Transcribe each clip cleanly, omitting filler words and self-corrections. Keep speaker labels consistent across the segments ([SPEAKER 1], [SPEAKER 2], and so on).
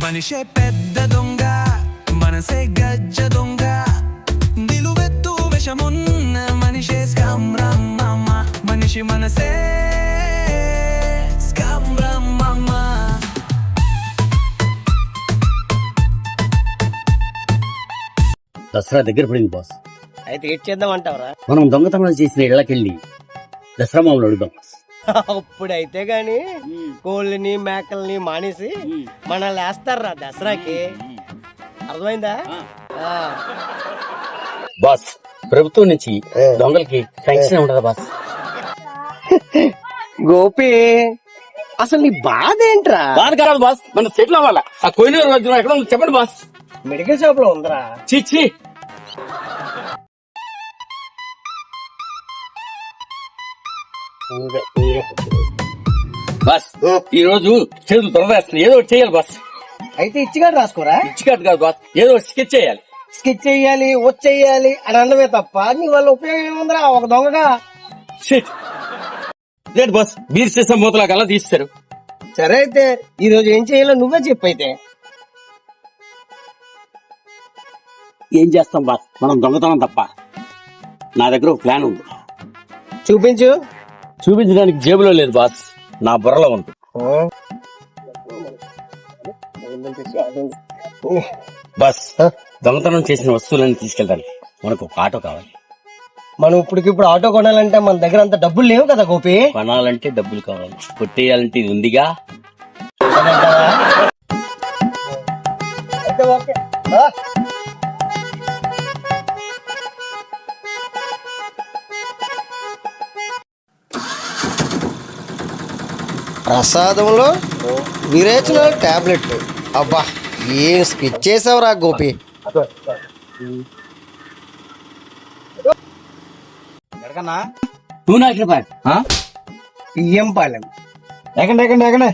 [SPEAKER 1] మనిషే పెద్ద దొంగ మనసే గజ్జ దొంగ దిలువెత్తు విషమున్న మనిషే స్కమ్రమ్మ మనిషి మనసే స్కమ్రమ్మ.
[SPEAKER 2] దసరా దగ్గర పడింది బాస్.
[SPEAKER 3] అయితే ఏం చేద్దాం అంటావరా?
[SPEAKER 2] మనం దొంగతనాలు చేసిన ఇళ్ళకెళ్ళి దసరా మామూలు అడుగుదాం.
[SPEAKER 3] అప్పుడైతే గాని కోళ్ళని మేకల్ని మానేసి మనల్ని వేస్తారా దసరాకి. అర్థమైందా?
[SPEAKER 2] బాస్ ప్రభుత్వం నుంచి దొంగలకి పెన్షన్ ఉండదా బాస్?
[SPEAKER 3] గోపి అసలు నీ బాధ ఏంట్రా?
[SPEAKER 2] బాధ కాదు బాస్, మన సెటిల్ అవ్వాలా. ఆ కోయినూరు రోజున ఎక్కడ ఉంది చెప్పండి బాస్.
[SPEAKER 3] మెడికల్ షాప్ లో ఉందిరా.
[SPEAKER 2] చిచ్చి బాస్, ఈ రోజు చేతులు తొలవేస్తున్నాయి, ఏదో ఒకటి చేయాలి బాస్.
[SPEAKER 3] అయితే ఇచ్చిగాడు రాసుకోరా.
[SPEAKER 2] ఇచ్చికట్టు కాదు బాస్, ఏదో ఒకటి స్కెచ్ చేయాలి.
[SPEAKER 3] స్కెచ్ చెయ్యాలి, వచ్చేయాలి అని అనడమే తప్ప నీ వల్ల ఉపయోగం ఏముందిరా ఒక దొంగగా?
[SPEAKER 2] లేదు బాస్, బీర్ చేసిన మూతలాగా అలా తీస్తారు.
[SPEAKER 3] సరే అయితే ఈ రోజు ఏం చేయాలో నువ్వే చెప్పు. అయితే
[SPEAKER 2] ఏం చేస్తాం బాస్, మనం దొంగతనం తప్ప. నా దగ్గర ఒక ప్లాన్ ఉంది.
[SPEAKER 3] చూపించు.
[SPEAKER 2] చూపించడానికి జేబులో లేదు బాస్, నా బుర్రలో ఉంది. బాస్, దొంగతనం చేసిన వస్తువులన్నీ తీసుకెళ్ళడానికి మనకు ఒక ఆటో కావాలి.
[SPEAKER 3] మనం ఇప్పటికిప్పుడు ఆటో కొనాలంటే మన దగ్గర అంత డబ్బులు లేవు కదా గోపి.
[SPEAKER 2] కొనాలంటే డబ్బులు కావాలి, కొట్టేయాలంటే ఇది ఉందిగా.
[SPEAKER 3] అయితే ఓకే.
[SPEAKER 4] ప్రసాదంలో విరేచనాలు టాబ్లెట్. అబ్బా ఏం స్కెచ్ చేసావురా గోపి.
[SPEAKER 3] ఎక్కడికన్నా?
[SPEAKER 2] టూ నాట్ రూపాయలు
[SPEAKER 3] బియ్యం పాలెం.
[SPEAKER 4] ఎక్కండి ఎక్కండి ఎక్కండి.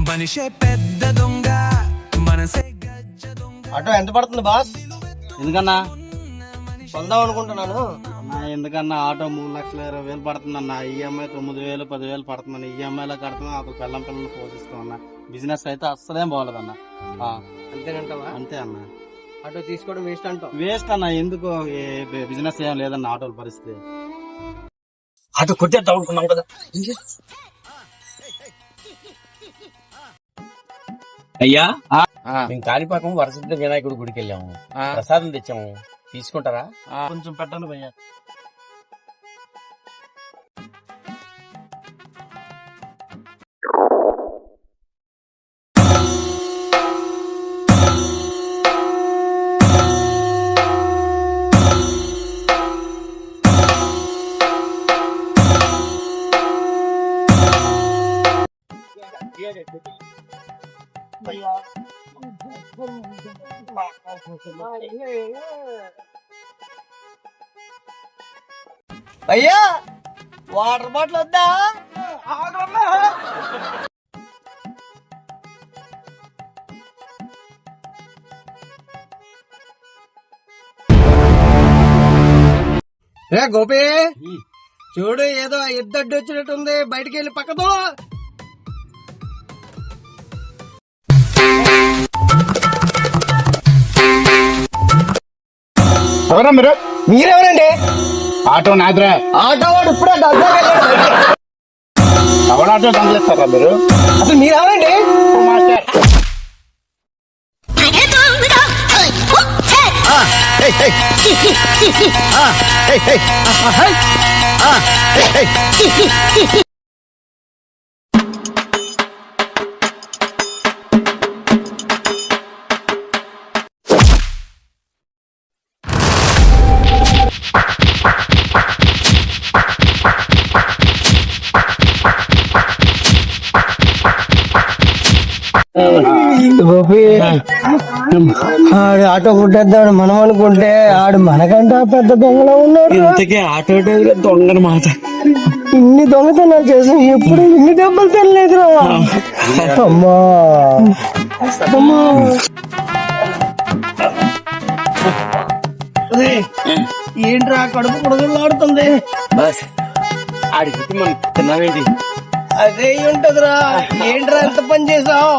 [SPEAKER 1] మనిషే పెద్ద దొంగ మనసే గజ్జ దొంగ.
[SPEAKER 3] ఆటో ఎంత పడుతుంది బాస్?
[SPEAKER 2] ఎందుకన్నా
[SPEAKER 3] కొందాం అనుకుంటున్నాను.
[SPEAKER 2] ఎందుకన్నా ఆటో 3,20,000 పడుతుందన్న. ఈఎంఐ 9,000 10,000 పడుతుందన్న. ఈఎంఐలో కడుతున్నా, అప్పుడు పిల్లం పిల్లలు పోషిస్తాం అన్న. బిజినెస్ అయితే అస్సలేం బాగోలేదన్న.
[SPEAKER 3] అంతేనంటావా?
[SPEAKER 2] అంతే అన్న.
[SPEAKER 3] ఆటో తీసుకోవడం వేస్ట్ అంటావు?
[SPEAKER 2] వేస్ట్ అన్న, ఎందుకు బిజినెస్ ఏం లేదన్న ఆటోల పరిస్థితి. ఆటో కొట్టేద్దాం అనుకున్నాం కదా. అయ్యా, మేము కాణిపాకం వరసిద్ధ వినాయకుడి గుడికి వెళ్ళాము, ప్రసాదం తెచ్చాము, తీసుకుంటారా? కొంచెం పెట్టండి భయ్యా.
[SPEAKER 3] అయ్యా వాటర్ బాటిల్ వద్దా? రే గోపి, చూడు ఏదో ఎద్దడ్డు వచ్చినట్టుంది, బయటికి వెళ్ళి పక్కతో.
[SPEAKER 4] ఎవరా మీరు?
[SPEAKER 3] మీరెవరండి?
[SPEAKER 4] ఆటో నాదిరా.
[SPEAKER 3] ఆటో వాడు ఇప్పుడే
[SPEAKER 4] ఎవరు ఆటో దొంగలిస్తారా మీరు?
[SPEAKER 3] అసలు మీరెవరండి?
[SPEAKER 4] మాస్టర్
[SPEAKER 3] గోపి ఆడు ఆటో కొట్టేద్దాడు మనం అనుకుంటే ఆడు మనకంటే పెద్ద దొంగలో ఉన్నాడు.
[SPEAKER 2] ఇంతకీ ఆటో డ్రైవర్ దొంగన మాట.
[SPEAKER 3] ఇన్ని దొంగతనాలు చేసాం, ఎప్పుడు ఇన్ని దెబ్బలు తినలేదురా. అమ్మా అమ్మా ఏంట్రా కడుపు కుడగలాడుతుంది.
[SPEAKER 2] అడిగితే మనం తిన్నామేంటి?
[SPEAKER 3] అదే ఉంటదిరా. ఏంట్రా ఎంత పని చేసావు?